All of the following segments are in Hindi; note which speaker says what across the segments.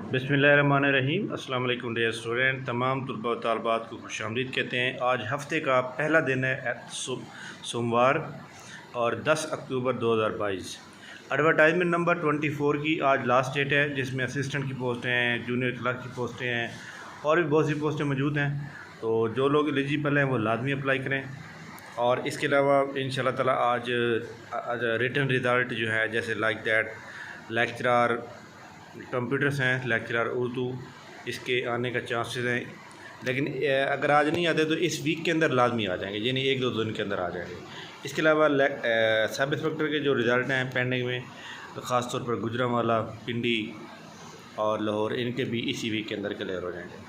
Speaker 1: बिस्मिल्लाहिर्रहमानिर्रहीम। अस्सलाम वालेकुम डियर स्टूडेंट। तमाम तलबा व तालबात को खुशामदीद कहते हैं। आज हफ़्ते का पहला दिन है सोमवार और 10 अक्टूबर 2022। एडवर्टाइजमेंट नंबर 24 की आज लास्ट डेट है, जिसमें असिस्टेंट की पोस्टें हैं, जूनियर क्लर्क की पोस्टें हैं और भी बहुत सी पोस्टें मौजूद हैं। तो जो लोग एलिजिबल हैं वो लाजमी अप्लाई करें। और इसके अलावा इंशाल्लाह ताला आज रिटन रिज़ल्ट जो है, जैसे like that lecturer computer science, lecturer Urdu, इसके आने का चांसेस हैं। लेकिन अगर आज नहीं आते तो इस वीक के अंदर लाजमी आ जाएंगे, यानी 1-2 दिन के अंदर आ जाएंगे। इसके अलावा सब इंस्पेक्टर के जो रिज़ल्ट हैं पेंडिंग में, तो ख़ास तौर पर गुजरांवाला, पिंडी और लाहौर, इनके भी इसी वीक के अंदर क्लियर हो जाएंगे।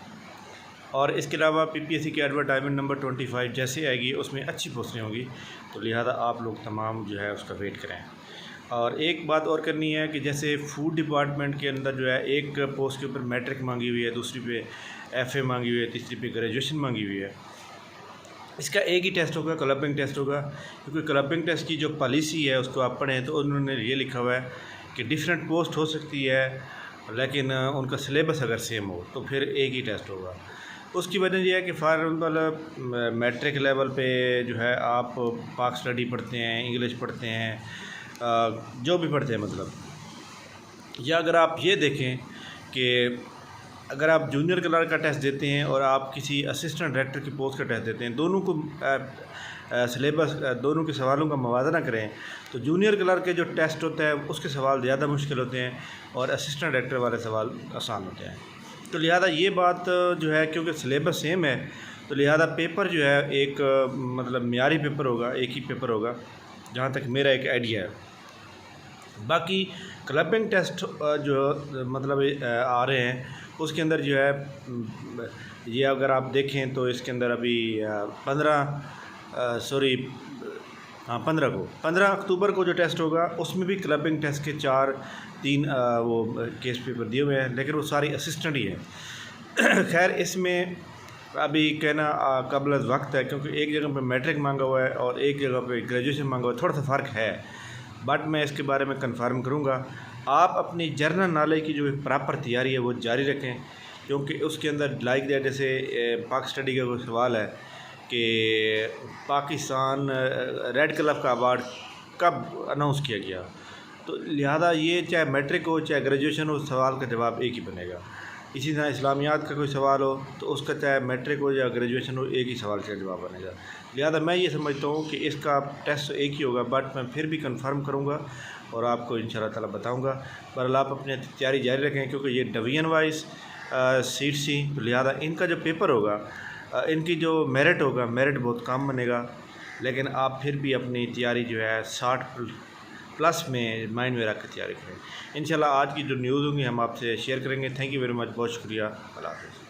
Speaker 1: और इसके अलावा पीपीएससी की एडवर्टाइजमेंट नंबर 25 जैसे आएगी उसमें अच्छी पोस्टें होंगी, तो लिहाजा आप लोग तमाम जो है उसका वेट करें। और एक बात और करनी है कि जैसे फूड डिपार्टमेंट के अंदर जो है एक पोस्ट के ऊपर मैट्रिक मांगी हुई है, दूसरी पे एफए मांगी हुई है, तीसरी पे ग्रेजुएशन मांगी हुई है। इसका एक ही टेस्ट होगा, क्लबिंग टेस्ट होगा, क्योंकि क्लबिंग टेस्ट की जो पॉलिसी है उसको आप पढ़ें तो उन्होंने ये लिखा हुआ है कि डिफरेंट पोस्ट हो सकती है, लेकिन उनका सिलेबस अगर सेम हो तो फिर एक ही टेस्ट होगा। उसकी वजह यह है कि फॉर एग्जाम्पल मैट्रिक लेवल पे जो है आप पाक स्टडी पढ़ते हैं, इंग्लिश पढ़ते हैं, जो भी पढ़ते हैं मतलब, या अगर आप ये देखें कि अगर आप जूनियर क्लर्क का टेस्ट देते हैं और आप किसी असिस्टेंट डायरेक्टर की पोस्ट का टेस्ट देते हैं, दोनों को सिलेबस दोनों के सवालों का मवाजना करें तो जूनियर क्लर्क के जो टेस्ट होता है उसके सवाल ज़्यादा मुश्किल होते हैं और असिस्टेंट डायरेक्टर वाले सवाल आसान होते हैं। तो लिहाजा ये बात जो है, क्योंकि सिलेबस सेम है तो लिहाजा पेपर जो है एक मतलब मियारी पेपर होगा, एक ही पेपर होगा, जहाँ तक मेरा एक आइडिया है। बाकी क्लबिंग टेस्ट जो मतलब आ रहे हैं उसके अंदर जो है ये अगर आप देखें तो इसके अंदर अभी 15 अक्टूबर को जो टेस्ट होगा उसमें भी क्लबिंग टेस्ट के 3 वो केस पेपर दिए हुए हैं, लेकिन वो सारी असिस्टेंट ही है। खैर इसमें अभी कहना कबल वक्त है, क्योंकि एक जगह पे मैट्रिक मांगा हुआ है और एक जगह पे ग्रेजुएशन मांगा हुआ है, थोड़ा सा फ़र्क है, बट मैं इसके बारे में कंफर्म करूँगा। आप अपनी जनरल नॉलेज की जो प्रॉपर तैयारी है वो जारी रखें, क्योंकि उसके अंदर लाइक दैट जैसे पाक स्टडी का कोई सवाल है कि पाकिस्तान रेड क्लब का अवार्ड कब अनाउंस किया गया, तो लिहाजा ये चाहे मैट्रिक हो चाहे ग्रेजुएशन हो, सवाल का जवाब एक ही बनेगा। इसी तरह इस्लामियात का कोई सवाल हो तो उसका चाहे मैट्रिक हो या ग्रेजुएशन हो, एक ही सवाल का जवाब बनेगा। लिहाजा मैं ये समझता हूँ कि इसका टेस्ट एक ही होगा, बट मैं फिर भी कंफर्म करूँगा और आपको इंशाल्लाह ताला बताऊँगा। बहरहाल आप अपनी तैयारी जारी रखें, क्योंकि ये डिवीज़न वाइज सीट्स ही, तो लिहाजा इनका जो पेपर होगा, इनकी जो मेरिट होगा, मेरिट बहुत कम बनेगा, लेकिन आप फिर भी अपनी तैयारी जो है 60+ में माइंड में रख कर तैयारी करें। इंशाल्लाह आज की जो न्यूज़ होंगी हम आपसे शेयर करेंगे। थैंक यू वेरी मच, बहुत शुक्रिया। अल्लाह हाफ़िज़।